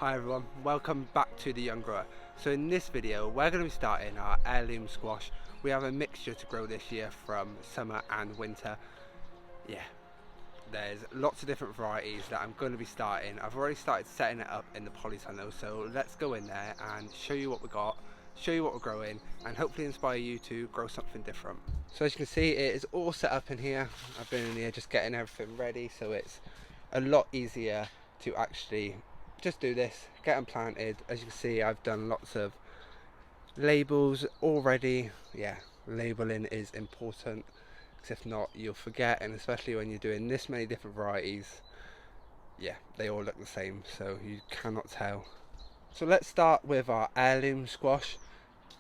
Hi everyone, welcome back to The Young Grower. So in this video we're going to be starting our heirloom squash. We have a mixture to grow this year from summer and winter. Yeah, there's lots of different varieties that I'm going to be starting. I've already started setting it up in the polytunnel, so let's go in there and show you what we got, show you what we're growing, and hopefully inspire you to grow something different. So as you can see, it is all set up in here. I've been in here just getting everything ready, so it's a lot easier to actually just do this, get them planted. As you can see, I've done lots of labels already. Yeah, labeling is important, because if not you'll forget, and especially when you're doing this many different varieties, yeah, they all look the same, so you cannot tell. So let's start with our heirloom squash.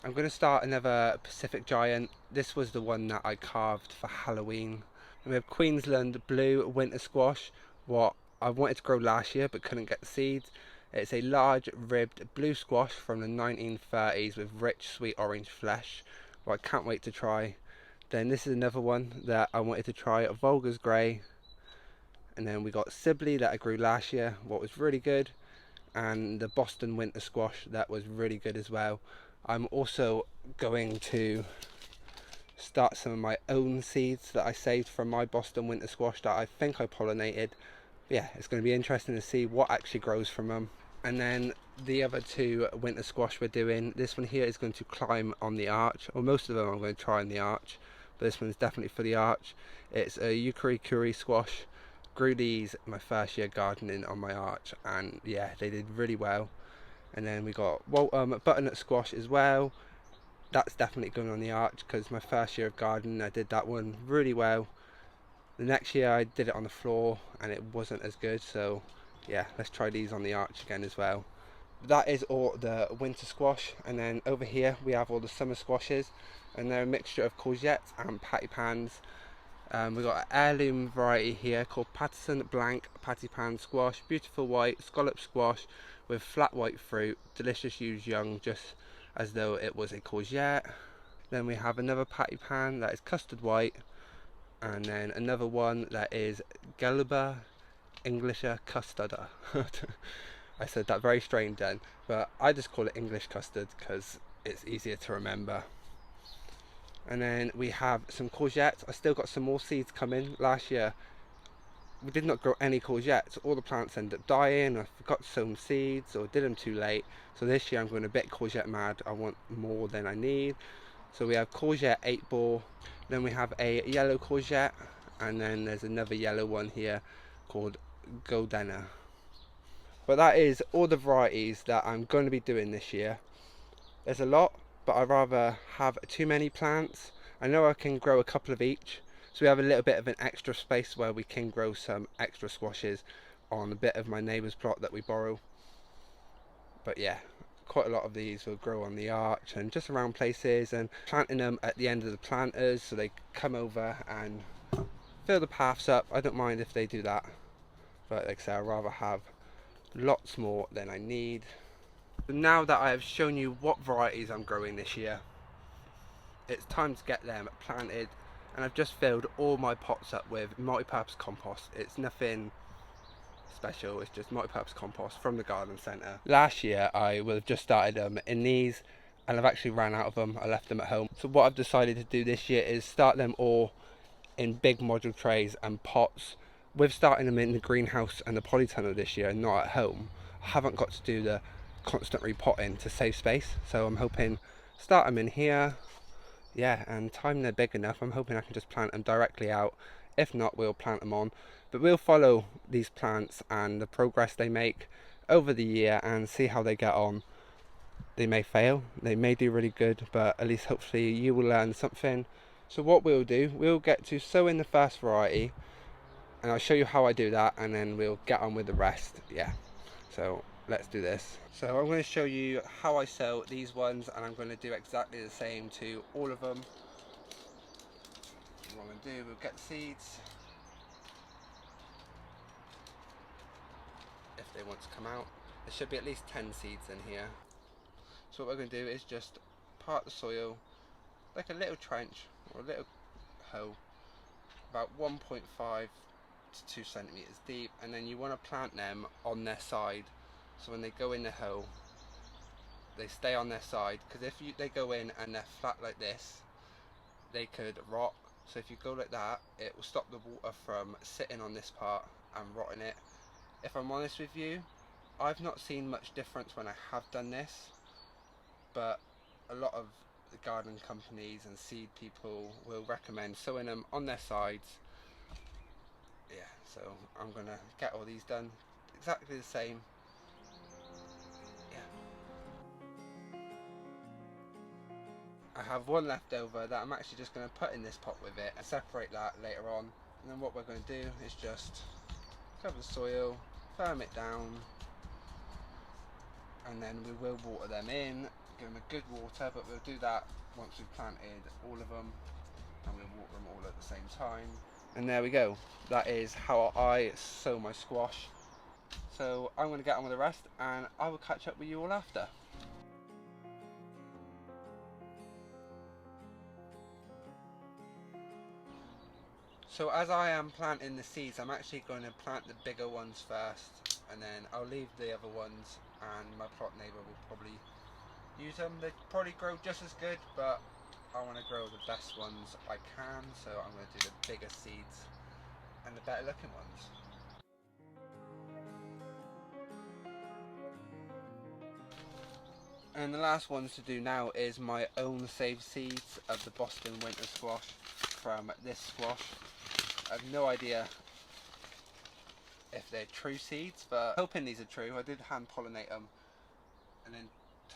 I'm going to start another Pacific Giant. This was the one that I carved for Halloween. And we have Queensland blue winter squash, what I wanted to grow last year but couldn't get the seeds. It's a large ribbed blue squash from the 1930s with rich sweet orange flesh, what I can't wait to try. Then this is another one that I wanted to try, Volga's Grey. And then we got Sibley that I grew last year, what was really good. And the Boston winter squash that was really good as well. I'm also going to start some of my own seeds that I saved from my Boston winter squash that I think I pollinated. Yeah, it's going to be interesting to see what actually grows from them. And then the other two winter squash we're doing, this one here is going to climb on the arch, or most of them I'm going to try on the arch, but this one's definitely for the arch. It's a Yukari squash. Grew these my first year gardening on my arch, and yeah, they did really well. And then we got butternut squash as well. That's definitely going on the arch, because my first year of gardening I did that one really well. The next year I did it on the floor and it wasn't as good, so yeah, let's try these on the arch again as well. That is all the winter squash, and then over here we have all the summer squashes, and they're a mixture of courgettes and patty pans. We've got an heirloom variety here called Patterson Blanc Patty Pan Squash, beautiful white scallop squash with flat white fruit, delicious used young, just as though it was a courgette. Then we have another patty pan that is custard white, and then another one that is Galba Englischer Custarder. I said that very strange then, but I just call it English custard because it's easier to remember. And then we have some courgettes. I still got some more seeds coming. Last year we did not grow any courgettes. All the plants ended up dying. I forgot to sow some seeds or did them too late. So this year I'm going a bit courgette mad. I want more than I need. So we have courgette 8 ball. Then we have a yellow courgette. And then there's another yellow one here called Goldena. But that is all the varieties that I'm going to be doing this year. There's a lot, but I'd rather have too many plants. I know I can grow a couple of each, so we have a little bit of an extra space where we can grow some extra squashes on a bit of my neighbour's plot that we borrow. But yeah, quite a lot of these will grow on the arch and just around places, and planting them at the end of the planters so they come over and fill the paths up. I don't mind if they do that, but like I say, I'd rather have lots more than I need. Now that I have shown you what varieties I'm growing this year, it's time to get them planted, and I've just filled all my pots up with multi-purpose compost. It's nothing special, it's just multi-purpose compost from the garden centre. Last year I would have just started them in these, and I've actually ran out of them. I left them at home. So what I've decided to do this year is start them all in big module trays and pots. With starting them in the greenhouse and the polytunnel this year and not at home, I haven't got to do the constant repotting to save space, so I'm hoping start them in here, yeah, and time they're big enough I'm hoping I can just plant them directly out. If not, we'll plant them on, but we'll follow these plants and the progress they make over the year and see how they get on. They may fail, they may do really good, but at least hopefully you will learn something. So what we'll do, we'll get to sow in the first variety, and I'll show you how I do that, and then we'll get on with the rest. Yeah, so let's do this. So I'm going to show you how I sow these ones, and I'm going to do exactly the same to all of them. What I'm going to do, we'll get the seeds if they want to come out. There should be at least 10 seeds in here. So what we're going to do is just part the soil like a little trench or a little hole, about 1.5 to 2 centimeters deep, and then you want to plant them on their side. so when they go in the hole they stay on their side, because if they go in and they're flat like this they could rot. So if you go like that, it will stop the water from sitting on this part and rotting it. If I'm honest with you, I've not seen much difference when I have done this, but a lot of the garden companies and seed people will recommend sowing them on their sides. Yeah, so I'm gonna get all these done exactly the same. I have one left over that I'm actually just going to put in this pot with it and separate that later on. And then what we're going to do is just cover the soil, firm it down, and then we will water them in, give them a good water, but we'll do that once we've planted all of them, and we'll water them all at the same time. And there we go, that is how I sow my squash. So I'm going to get on with the rest and I will catch up with you all after. So as I am planting the seeds, I'm actually going to plant the bigger ones first, and then I'll leave the other ones, and my plot neighbour will probably use them. They probably grow just as good, but I want to grow the best ones I can, so I'm going to do the bigger seeds and the better looking ones. And the last ones to do now is my own saved seeds of the Boston winter squash from this squash. I have no idea if they're true seeds, but hoping these are true. I did hand pollinate them and then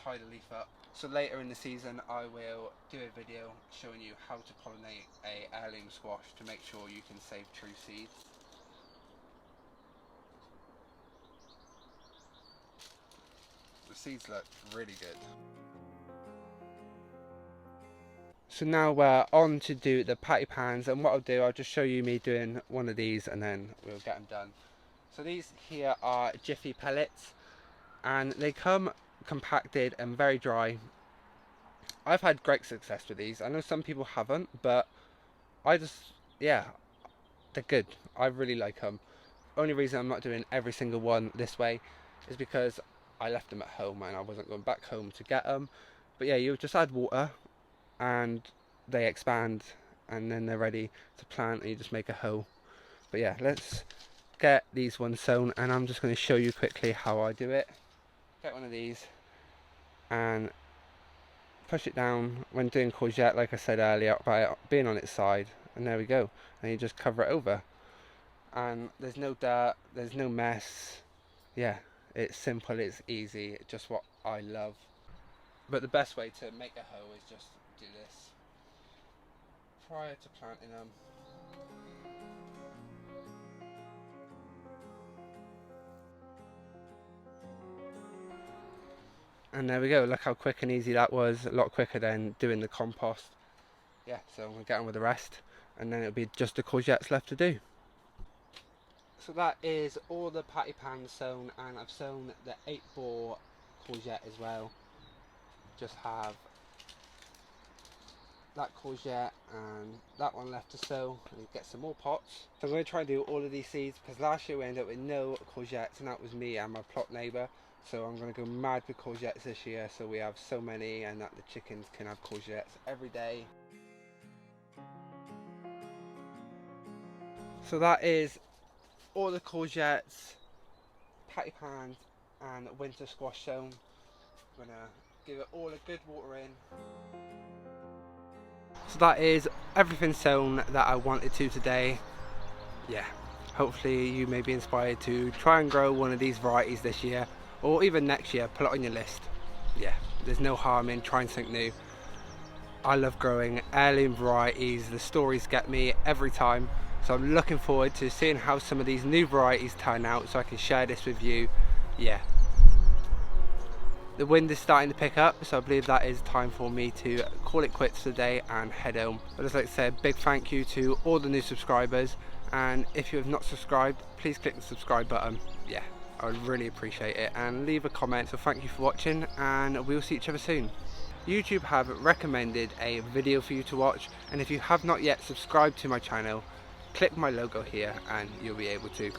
tie the leaf up. So later in the season I will do a video showing you how to pollinate a heirloom squash to make sure you can save true seeds. The seeds look really good. So now we're on to do the patty pans, and what I'll do, I'll just show you me doing one of these and then we'll get them done. So these here are Jiffy Pellets, and they come compacted and very dry. I've had great success with these. I know some people haven't, but yeah, they're good. I really like them. Only reason I'm not doing every single one this way is because I left them at home and I wasn't going back home to get them. But yeah, you just add water and they expand and then they're ready to plant, and you just make a hoe. But yeah, let's get these ones sown, and I'm just going to show you quickly how I do it. Get one of these and push it down when doing courgette, like I said earlier, by being on its side, and there we go, and you just cover it over and there's no dirt, there's no mess. Yeah, it's simple, it's easy, it's just what I love. But the best way to make a hoe is just do this prior to planting them. And there we go, look how quick and easy that was, a lot quicker than doing the compost. Yeah, so I'm going to get on with the rest, and then it'll be just the courgettes left to do. So that is all the patty pans sown, and I've sown the 8-bore courgette as well. Just have that courgette and that one left to sow, and get some more pots. So I'm going to try and do all of these seeds, because last year we ended up with no courgettes, and that was me and my plot neighbour. So I'm going to go mad with courgettes this year, so we have so many, and that the chickens can have courgettes every day. So that is all the courgettes, patty pans and winter squash sown. I'm going to give it all a good water in. So that is everything sown that I wanted to today. Yeah, hopefully you may be inspired to try and grow one of these varieties this year, or even next year. Put it on your list. Yeah, there's no harm in trying something new. I love growing heirloom varieties. The stories get me every time, so I'm looking forward to seeing how some of these new varieties turn out so I can share this with you. Yeah, the wind is starting to pick up, so I believe that is time for me to call it quits today and head home. I'd just like to say a big thank you to all the new subscribers, and if you have not subscribed, please click the subscribe button. Yeah, I would really appreciate it, and leave a comment. So thank you for watching, and we'll see each other soon. YouTube have recommended a video for you to watch, and if you have not yet subscribed to my channel, click my logo here and you'll be able to.